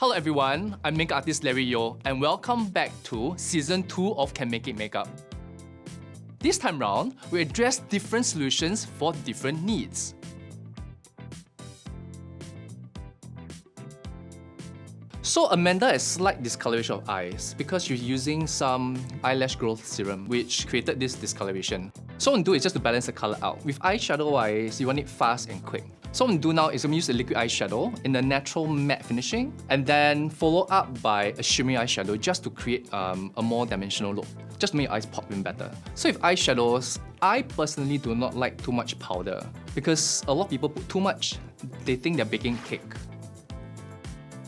Hello everyone, I'm makeup artist Larry Yeo and welcome back to Season 2 of Can Make It Makeup. This time round, we address different solutions for different needs. So Amanda has slight discoloration of eyes because she's using some eyelash growth serum which created this discoloration. So what I'm going to do is just to balance the color out. With eyeshadow eyes, you want it fast and quick. So what I'm going to do now is I'm going to use a liquid eyeshadow in a natural matte finishing and then follow up by a shimmery eyeshadow just to create a more dimensional look. Just to make your eyes pop in better. So with eyeshadows, I personally do not like too much powder because a lot of people put too much, they think they're baking cake.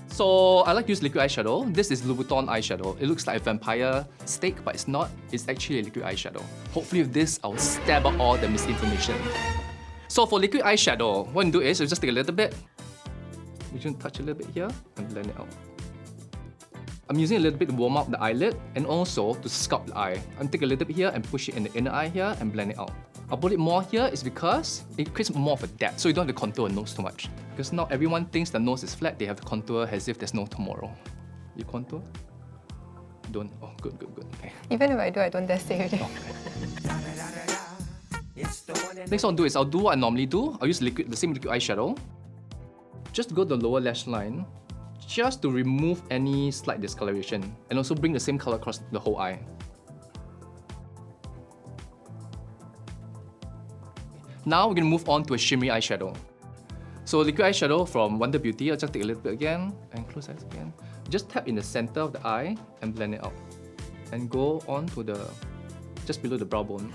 So I like to use liquid eyeshadow. This is Louboutin eyeshadow. It looks like a vampire steak, but it's not. It's actually a liquid eyeshadow. Hopefully with this, I'll stab out all the misinformation. So for liquid eyeshadow, what you do is you just take a little bit, you just touch a little bit here and blend it out. I'm using a little bit to warm up the eyelid and also to sculpt the eye. I'm take a little bit here and push it in the inner eye here and blend it out. I'll put it more here is because it creates more of a depth, so you don't have to contour a nose too much. Because now everyone thinks the nose is flat, they have to contour as if there's no tomorrow. You contour? Don't? Oh, good. Okay. Even if I do, I don't dare say it. Okay. Next what I'll do is I'll do what I normally do. I'll use the same liquid eyeshadow. Just go to the lower lash line, just to remove any slight discoloration and also bring the same color across the whole eye. Now we're going to move on to a shimmery eyeshadow. So liquid eyeshadow from Wonder Beauty, I'll just take a little bit again and close eyes again. Just tap in the center of the eye and blend it out. And go on to just below the brow bone.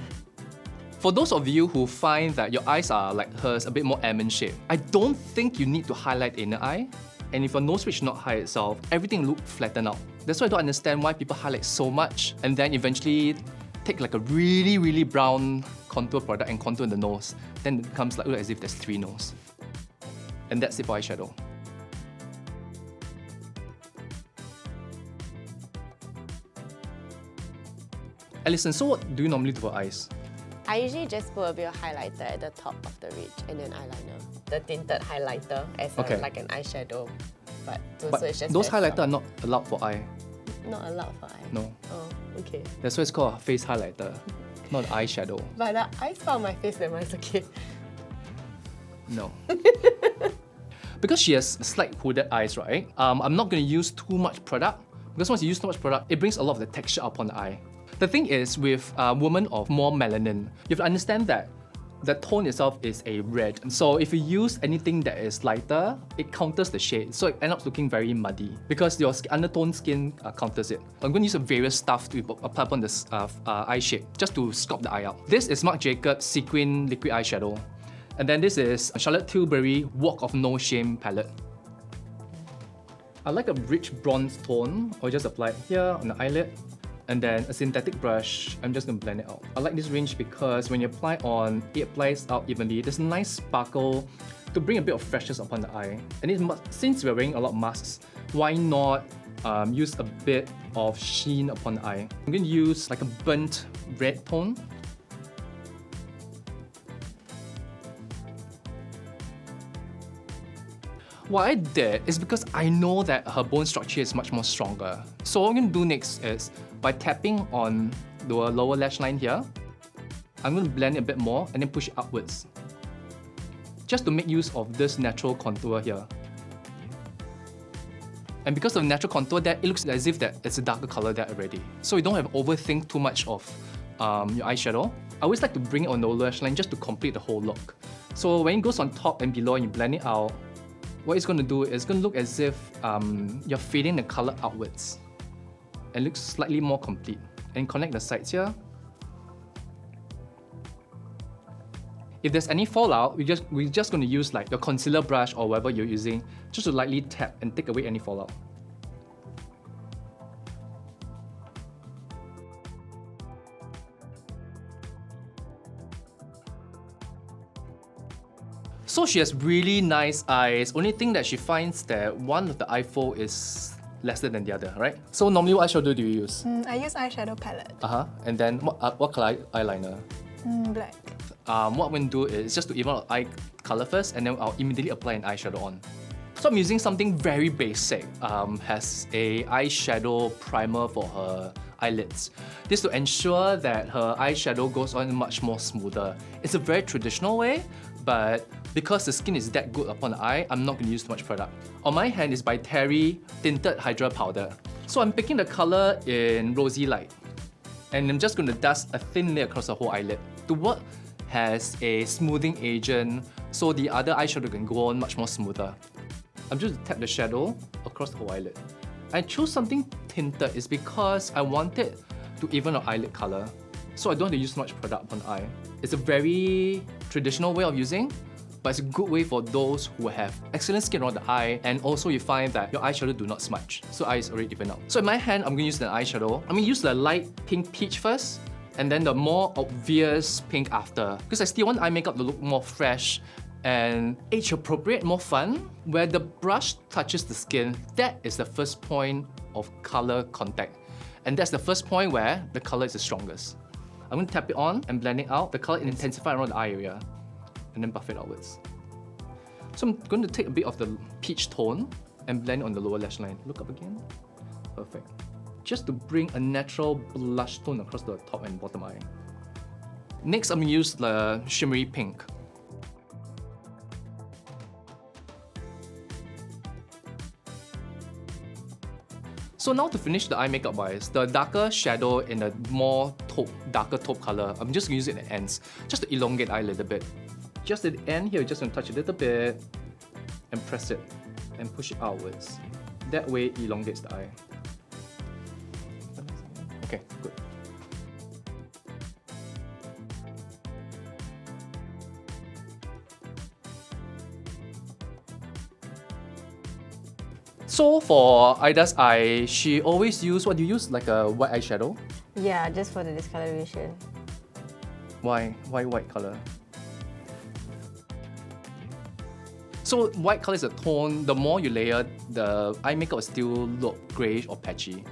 For those of you who find that your eyes are like hers, a bit more almond shaped, I don't think you need to highlight inner eye. And if your nose ridge is not high itself, everything will look flattened out. That's why I don't understand why people highlight so much and then eventually take like a really brown contour product and contour the nose. Then it becomes like, look as if there's 3 nose. And that's it for eyeshadow. Alison, so what do you normally do for eyes? I usually just put a bit of highlighter at the top of the ridge and then eyeliner. The tinted highlighter as like an eyeshadow. But so it's just those highlighters are not allowed for eye. Not allowed for eye? No. Oh, okay. That's why it's called a face highlighter, not an eyeshadow. But the eyes part of my face, then it's okay. No. Because she has slight hooded eyes, right? I'm not going to use too much product because once you use too much product, it brings a lot of the texture up on the eye. The thing is, with women of more melanin, you have to understand that the tone itself is a red. So if you use anything that is lighter, it counters the shade. So it ends up looking very muddy because your undertone skin counters it. I'm going to use various stuff to apply upon this eye shape just to sculpt the eye out. This is Marc Jacobs Sequin Liquid Eyeshadow. And then this is Charlotte Tilbury Walk of No Shame palette. I like a rich bronze tone. I'll just apply it here on the eyelid. And then a synthetic brush, I'm just going to blend it out. I like this range because when you apply on, it applies out evenly. There's a nice sparkle to bring a bit of freshness upon the eye. And since we're wearing a lot of masks, why not use a bit of sheen upon the eye? I'm going to use like a burnt red tone. What I did is because I know that her bone structure is much more stronger. So what I'm going to do next is, by tapping on the lower lash line here, I'm going to blend it a bit more and then push it upwards. Just to make use of this natural contour here. And because of the natural contour there, it looks as if that it's a darker color there already. So you don't have to overthink too much of your eyeshadow. I always like to bring it on the lower lash line just to complete the whole look. So when it goes on top and below and you blend it out, what it's going to do is it's going to look as if you're fading the color outwards. And looks slightly more complete. And connect the sides here. If there's any fallout, we're just going to use like your concealer brush or whatever you're using just to lightly tap and take away any fallout. So she has really nice eyes. Only thing that she finds that one of the eye fold is lesser than the other, right? So normally what eyeshadow do you use? I use eyeshadow palette. And then what color eyeliner? Black. What I'm going to do is just to even out eye color first and then I'll immediately apply an eyeshadow on. So I'm using something very basic. Has a eyeshadow primer for her eyelids. This to ensure that her eyeshadow goes on much more smoother. It's a very traditional way, but because the skin is that good upon the eye, I'm not going to use too much product. On my hand is by Terry Tinted Hydra Powder. So I'm picking the color in Rosy Light. And I'm just going to dust a thin layer across the whole eyelid. The work has a smoothing agent, so the other eyeshadow can go on much more smoother. I'm just going to tap the shadow across the whole eyelid. I chose something tinted is because I wanted to even the eyelid color. So I don't have to use much product on the eye. It's a very traditional way of using, but it's a good way for those who have excellent skin around the eye, and also you find that your eyeshadow do not smudge. So eyes already even out. So in my hand, I'm going to use an eyeshadow. I'm going to use the light pink peach first, and then the more obvious pink after. Because I still want eye makeup to look more fresh and age appropriate, more fun. Where the brush touches the skin, that is the first point of color contact. And that's the first point where the color is the strongest. I'm going to tap it on and blend it out. The color intensify around the eye area, and then buff it outwards. So I'm going to take a bit of the peach tone and blend it on the lower lash line. Look up again. Perfect. Just to bring a natural blush tone across the top and bottom eye. Next, I'm going to use the shimmery pink. So now to finish the eye makeup wise, the darker shadow in the more darker taupe color, I'm just going to use it at the ends, just to elongate the eye a little bit. Just at the end here, just going to touch a little bit and press it and push it outwards. That way it elongates the eye. Okay, good. So for Ida's eye, she always use, what do you use? Like a white eyeshadow? Yeah, just for the discoloration. Why? Why white color? So white color is a tone, the more you layer, the eye makeup will still look greyish or patchy.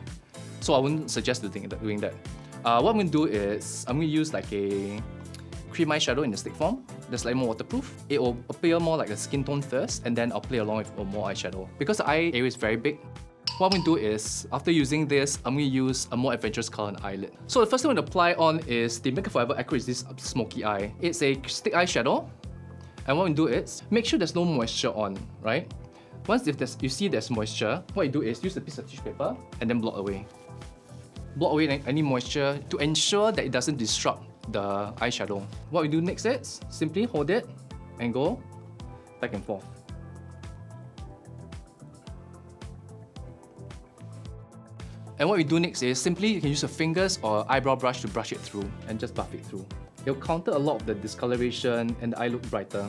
So I wouldn't suggest doing that. What I'm going to do is, I'm going to use like a cream eyeshadow in the stick form. That's like more waterproof. It will appear more like a skin tone first, and then I'll play along with more eyeshadow. Because the eye area is very big, what I'm going to do is, after using this, I'm going to use a more adventurous color on the eyelid. So the first thing I'm going to apply on is the Makeup Forever Exquisite Smoky Eye. It's a stick eyeshadow. And what we do is, make sure there's no moisture on, right? Once you see there's moisture, what you do is use a piece of tissue paper and then blot away. Blot away any moisture to ensure that it doesn't disrupt the eyeshadow. What we do next is, simply hold it and go back and forth. And what we do next is, simply you can use your fingers or eyebrow brush to brush it through and just buff it through. It'll counter a lot of the discoloration and the eye look brighter.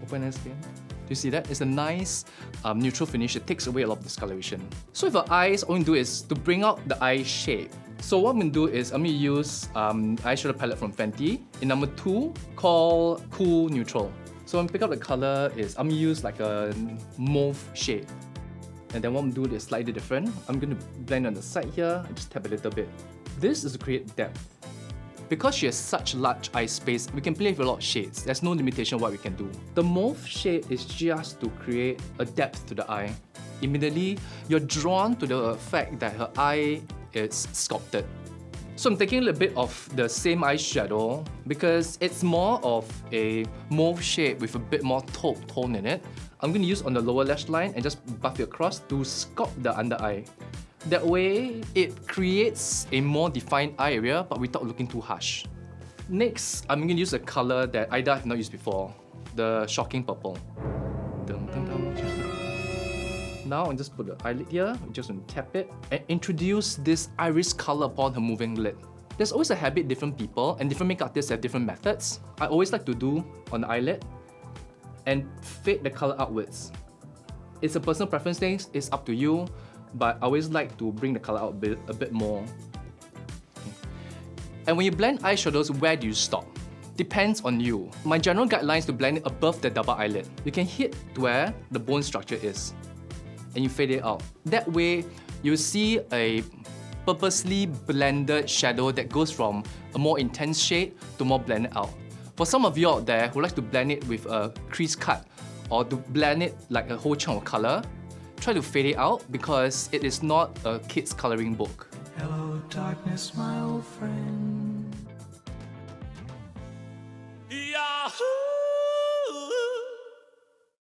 Open it again. Do you see that? It's a nice neutral finish. It takes away a lot of discoloration. So with our eyes, all we do is to bring out the eye shape. So what I'm going to do is, I'm going to use eyeshadow palette from Fenty in number 2 called Cool Neutral. So I'm going to pick up the color is, I'm going to use like a mauve shade. And then what I'm going to do is slightly different. I'm going to blend on the side here and just tap a little bit. This is to create depth. Because she has such large eye space, we can play with a lot of shades. There's no limitation what we can do. The mauve shade is just to create a depth to the eye. Immediately, you're drawn to the fact that her eye is sculpted. So I'm taking a little bit of the same eyeshadow because it's more of a mauve shade with a bit more taupe tone in it. I'm going to use on the lower lash line and just buff it across to sculpt the under eye. That way, it creates a more defined eye area, but without looking too harsh. Next, I'm going to use a color that Ida have not used before, the Shocking Purple. Dun, dun, dun. Now, I'm just put the eyelid here, I'm just going to tap it, and introduce this iris color upon her moving lid. There's always a habit, different people, and different makeup artists have different methods. I always like to do on the eyelid, and fade the color outwards. It's a personal preference thing, it's up to you. But I always like to bring the color out a bit more. Okay. And when you blend eyeshadows, where do you stop? Depends on you. My general guideline is to blend it above the double eyelid. You can hit where the bone structure is, and you fade it out. That way, you see a purposely blended shadow that goes from a more intense shade to more blended out. For some of you out there who like to blend it with a crease cut or to blend it like a whole chunk of color, try to fade it out because it is not a kid's coloring book. Hello, darkness, my old friend.